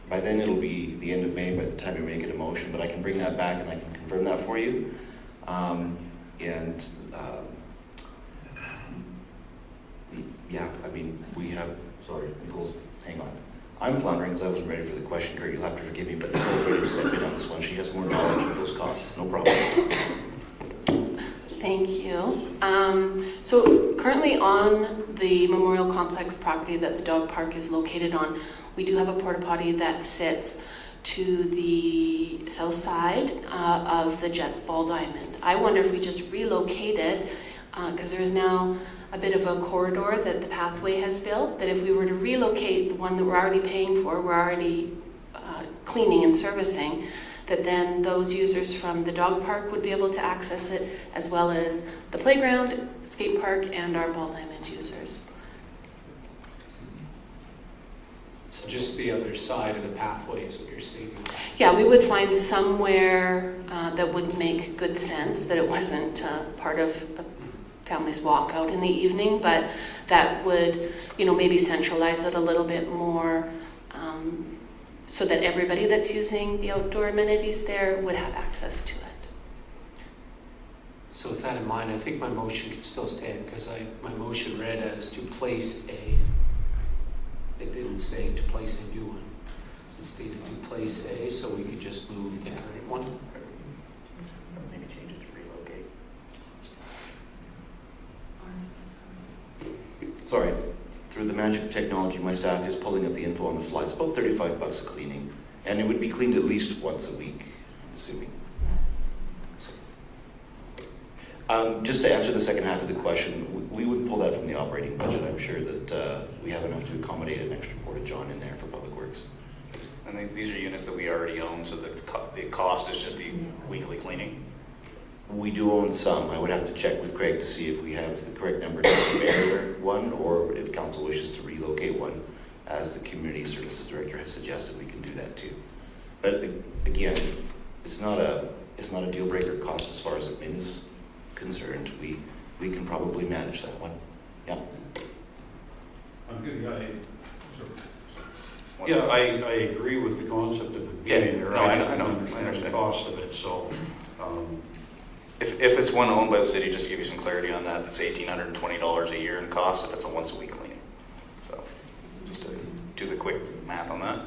By then, it'll be the end of May by the time you're making a motion, but I can bring that back and I can confirm that for you. Yeah, I mean, we have, sorry, Nicole's, hang on. I'm floundering because I wasn't ready for the question, Kurt. You'll have to forgive me, but Nicole's ready to step in on this one. She has more knowledge of those costs. No problem. Thank you. So currently on the Memorial Complex property that the dog park is located on, we do have a porta potty that sits to the south side of the Jets Ball Diamond. I wonder if we just relocate it, because there's now a bit of a corridor that the pathway has built, that if we were to relocate the one that we're already paying for, we're already cleaning and servicing, that then those users from the dog park would be able to access it, as well as the playground, skate park, and our Ball Diamond users. So just the other side of the pathway is what you're stating. Yeah, we would find somewhere that would make good sense, that it wasn't part of a family's walkout in the evening, but that would, maybe centralize it a little bit more, so that everybody that's using the outdoor amenities there would have access to it. So with that in mind, I think my motion can still stand, because my motion read as to place a. It didn't say to place a new one. It stated to place a, so we could just move the current one. Maybe change it to relocate. Sorry. Through the magic of technology, my staff is pulling up the info on the fly. It's about $35 a cleaning, and it would be cleaned at least once a week, I'm assuming. So, just to answer the second half of the question, we would pull that from the operating budget. I'm sure that we have enough to accommodate an extra porta-john in there for Public Works. And these are units that we already own, so the cost is just the weekly cleaning. We do own some. I would have to check with Craig to see if we have the correct number to spare one, or if council wishes to relocate one. As the community services director has suggested, we can do that too. But again, it's not a deal breaker cost as far as admin is concerned. We can probably manage that one. Yeah. I'm good. I agree with the concept of it being there. No, I just know, don't I understand the understand. cost of it. So, If it's one owned by the city, just to give you some clarity on that, it's $1,820 a year in cost if it's a once a week cleaning. So just to do the quick math on that.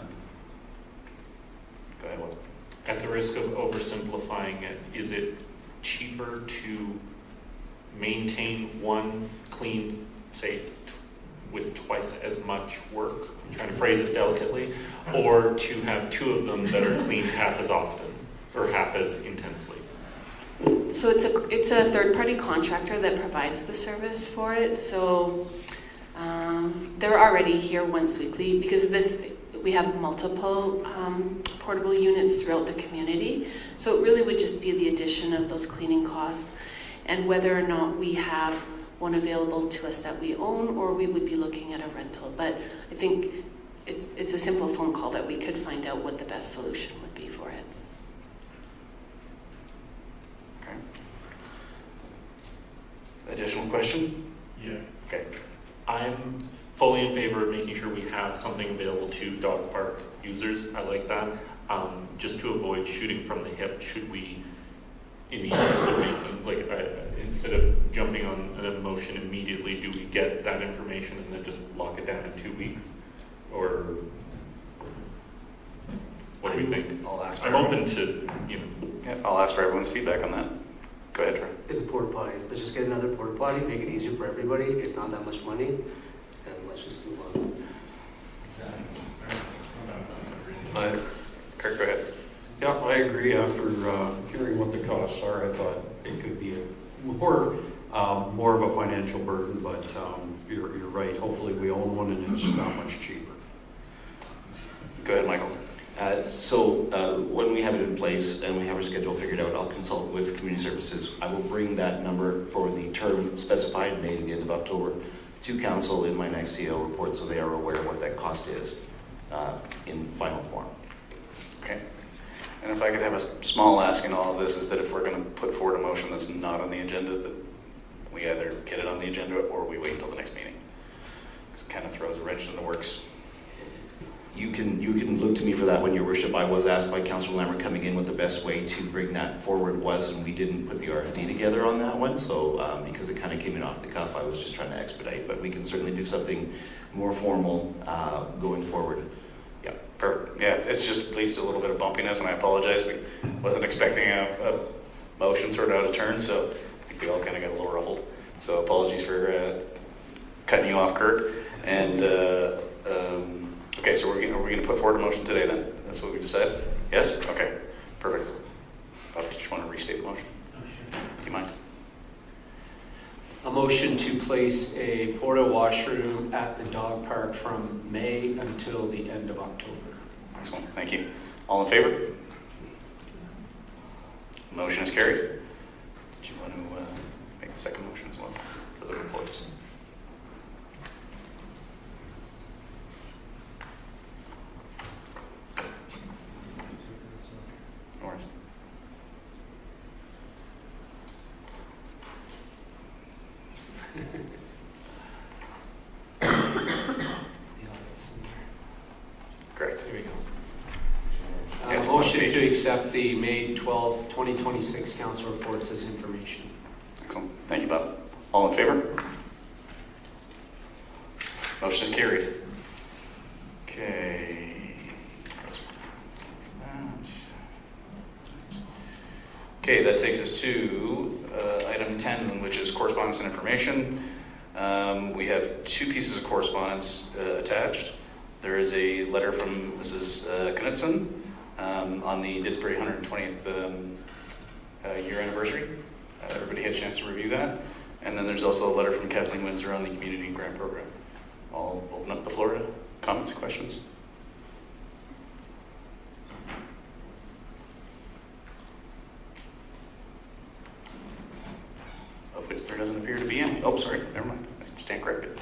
Go ahead, Will. At the risk of oversimplifying it, is it cheaper to maintain one cleaned, say, with twice as much work, I'm trying to phrase it delicately, or to have two of them that are cleaned half as often or half as intensely? So it's a third-party contractor that provides the service for it. So they're already here once weekly, because we have multiple portable units throughout the community. So it really would just be the addition of those cleaning costs, and whether or not we have one available to us that we own, or we would be looking at a rental. But I think it's a simple phone call that we could find out what the best solution would be for it. Okay. Additional question? Yeah. Okay. I'm fully in favor of making sure we have something available to dog park users. I like that. Just to avoid shooting from the hip, should we, in the interest of making, instead of jumping on an emotion immediately, do we get that information and then just lock it down in 2 weeks? Or what do we think? I'll ask for I'm open to, Yeah, I'll ask for everyone's feedback on that. Go ahead, Troy. Is a porta potty. Let's just get another porta potty, make it easier for everybody. It's not that much money, and let's just move on. Kirk, go ahead. yeah, I agree. After hearing what the costs are, I thought it could be more of a financial burden. But you're right. Hopefully, we own one, and it's not much cheaper. Go ahead, Michael. When we have it in place and we have our schedule figured out, I'll consult with Community Services. I will bring that number for the term specified, May to the end of October, to council in my next CL report, so they are aware of what that cost is in final form. Okay. And if I could have a small ask in all of this, is that if we're going to put forward a motion that's not on the agenda, that we either get it on the agenda or we wait until the next meeting. It kind of throws a wrench in the works you can look to me for that one, Your Worship. I was asked by Councillor Lambert coming in what the best way to bring that forward was, and we didn't put the RFD together on that one. So because it kind of came in off the cuff, I was just trying to expedite. But we can certainly do something more formal going forward. Yeah, perfect. Yeah, it just leads to a little bit of bumpiness, and I apologize. We wasn't expecting a motion sort of out of turn, so I think we all kind of got a little ruffled. So apologies for cutting you off, Kurt. And okay, so are we going to put forward a motion today then? That's what we decided? Yes? Okay, perfect. Did you want to restate the motion? Do you mind? A motion to place a porta washroom at the dog park from May until the end of October. Excellent, thank you. All in favor? Motion is carried. Did you want to make the second motion as well for the reports? No worries. Correct. There we go. Yeah, it's a lot of Motion to pages. accept the May 12th, 2026 council reports as information. Excellent. Thank you, Bob. All in favor? Motion is carried. Okay. Okay, that takes us to item 10, which is correspondence and information. We have two pieces of correspondence attached. There is a letter from Mrs. Knutson on the Didsbury 120th year anniversary. Everybody had a chance to review that. And then there's also a letter from Kathleen Windsor on the community grant program. I'll open up the floor to comments, questions. Of which there doesn't appear to be any. Oh, sorry, never mind. I stand corrected.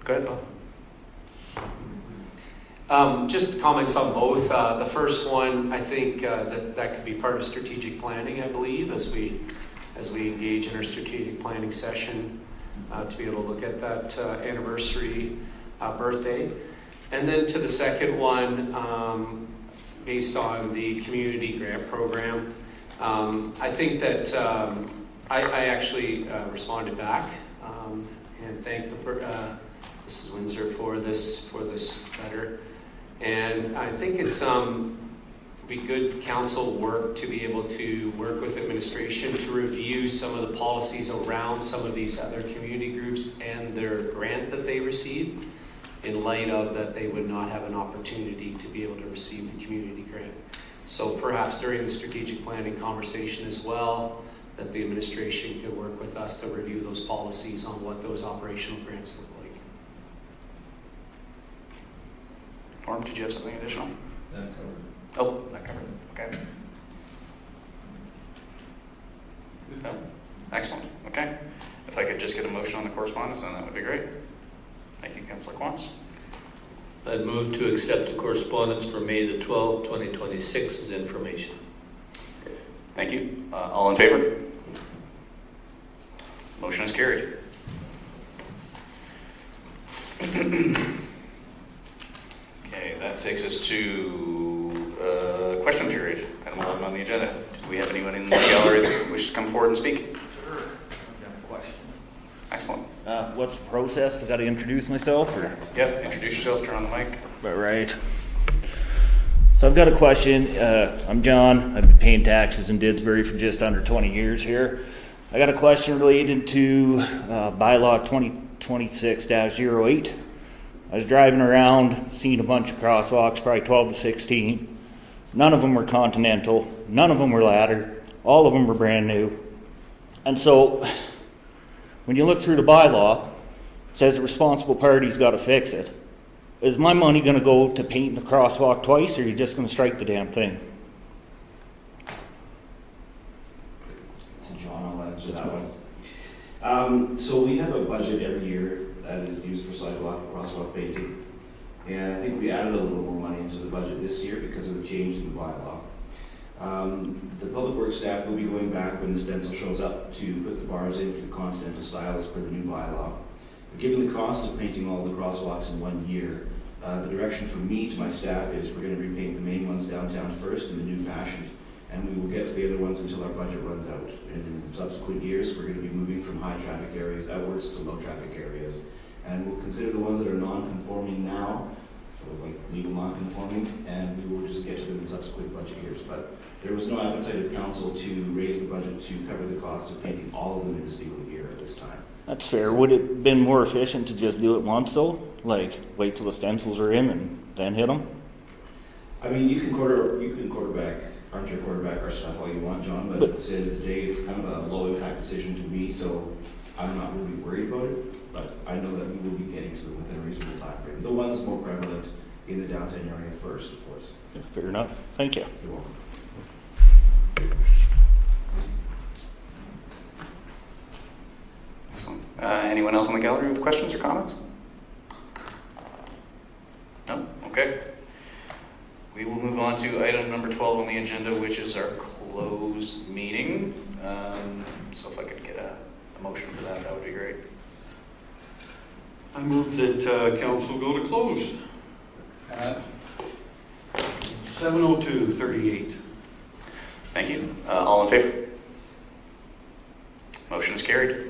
Go ahead, Bob. Just comments on both. The first one, I think that could be part of strategic planning, I believe, as we engage in our strategic planning session to be able to look at that anniversary birthday. And then to the second one, based on the community grant program, I think that I actually responded back and thanked Mrs. Windsor for this letter. And I think it's be good council work to be able to work with administration to review some of the policies around some of these other community groups and their grant that they receive, in light of that they would not have an opportunity to be able to receive the community grant. So perhaps during the strategic planning conversation as well, that the administration could work with us to review those policies on what those operational grants look like. Norm, did you have something additional? That covered. Oh, that covers it. Okay. No? Excellent. Okay. If I could just get a motion on the correspondence, then that would be great. Thank you, Councillor Quantz. I'd move to accept the correspondence for May the 12th, 2026 as information. Thank you. All in favor? Motion is carried. Okay, that takes us to question period. Item 11 on the agenda. Do we have anyone in the gallery that wishes to come forward and speak? Sure. I have a question. Excellent. What's the process? I got to introduce myself, or? Yep, introduce yourself, turn on the mic. Right. So I've got a question. I'm John. I've been paying taxes in Didsbury for just under 20 years here. I got a question related to bylaw 2026-08. I was driving around, seeing a bunch of crosswalks, probably 12 to 16. None of them were continental. None of them were ladder. All of them were brand new. And so when you look through the bylaw, it says the responsible party's got to fix it. Is my money going to go to painting the crosswalk twice, or are you just going to strike the damn thing? John, I'll answer that one. So we have a budget every year that is used for sidewalk and crosswalk painting. And I think we added a little more money into the budget this year because of the change in the bylaw. The public works staff will be going back when the stencil shows up to put the bars in for the continental style as per the new bylaw. But given the cost of painting all the crosswalks in 1 year, The direction from me to my staff is we're going to repaint the main ones downtown first in the new fashion, and we will get to the other ones until our budget runs out. And in subsequent years, we're going to be moving from high traffic areas outwards to low traffic areas. And we'll consider the ones that are non-conforming now, sort of like legal non-conforming, and we will just get to them in subsequent budget years. But there was no appetite of council to raise the budget to cover the cost of painting all of them in a single year at this time. That's fair. Would it have been more efficient to just do it once though? Like wait till the stencils are in and then hit them? I mean, you can armchair quarterback our stuff all you want, John, but at the end of the day, it's kind of a low impact decision to me, so I'm not really worried about it, but I know that we will be getting to them within a reasonable time frame. The ones more prevalent in the downtown area first, of course. Yeah, fair enough. Thank you. You're welcome. Excellent. Anyone else in the gallery with questions or comments? No? Okay. We will move on to item number 12 on the agenda, which is our closed meeting. So if I could get a motion for that, that would be great. I move that council go to close. 7:02:38. Thank you. All in favor? Motion is carried.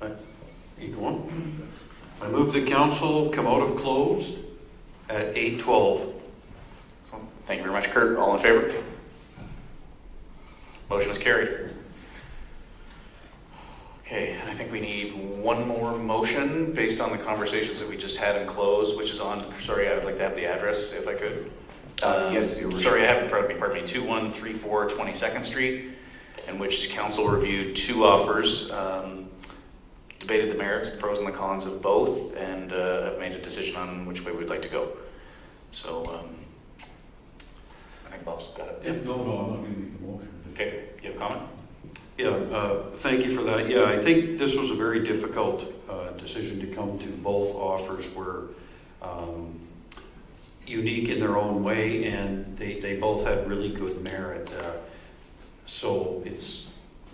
You going? I move the council come out of closed at 8:12. So, thank you very much, Kurt. All in favor? Motion is carried. Okay, I think we need one more motion based on the conversations that we just had in closed, which is on, sorry, I would like to have the address if I could. Yes, you're Sorry, I have it in front of me, pardon me, 2134 22nd Street, in which council reviewed two offers, debated the merits, the pros and the cons of both, and have made a decision on which way we'd like to go. So, I think Bob's got it. No, I'm not going to make the motion. Okay, you have a comment? Yeah, thank you for that. Yeah, I think this was a very difficult decision to come to. Both offers were unique in their own way, and they both had really good merit. So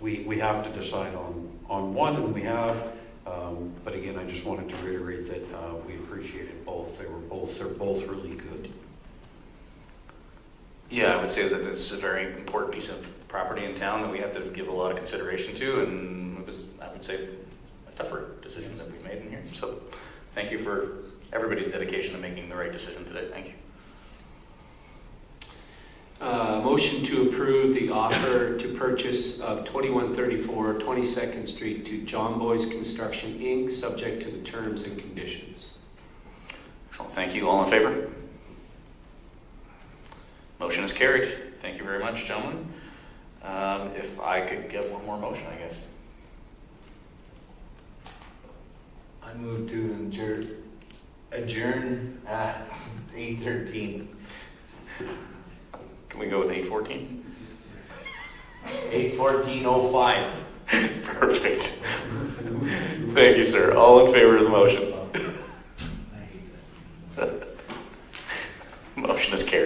we have to decide on one, and we have. But again, I just wanted to reiterate that we appreciated both. They're both really good. Yeah, I would say that it's a very important piece of property in town that we have to give a lot of consideration to, and it was, I would say, a tougher decision that we've made in here. So thank you for everybody's dedication to making the right decision today. Thank you. Motion to approve the offer to purchase of 2134 22nd Street to John Boy's Construction, Inc., subject to the terms and conditions. Excellent. Thank you. All in favor? Motion is carried. Thank you very much, gentlemen. If I could get one more motion, I guess. I move to adjourn at 8:13. Can we go with 8:14? 8:14:05. Perfect. Thank you, sir. All in favor of the motion? Motion is carried.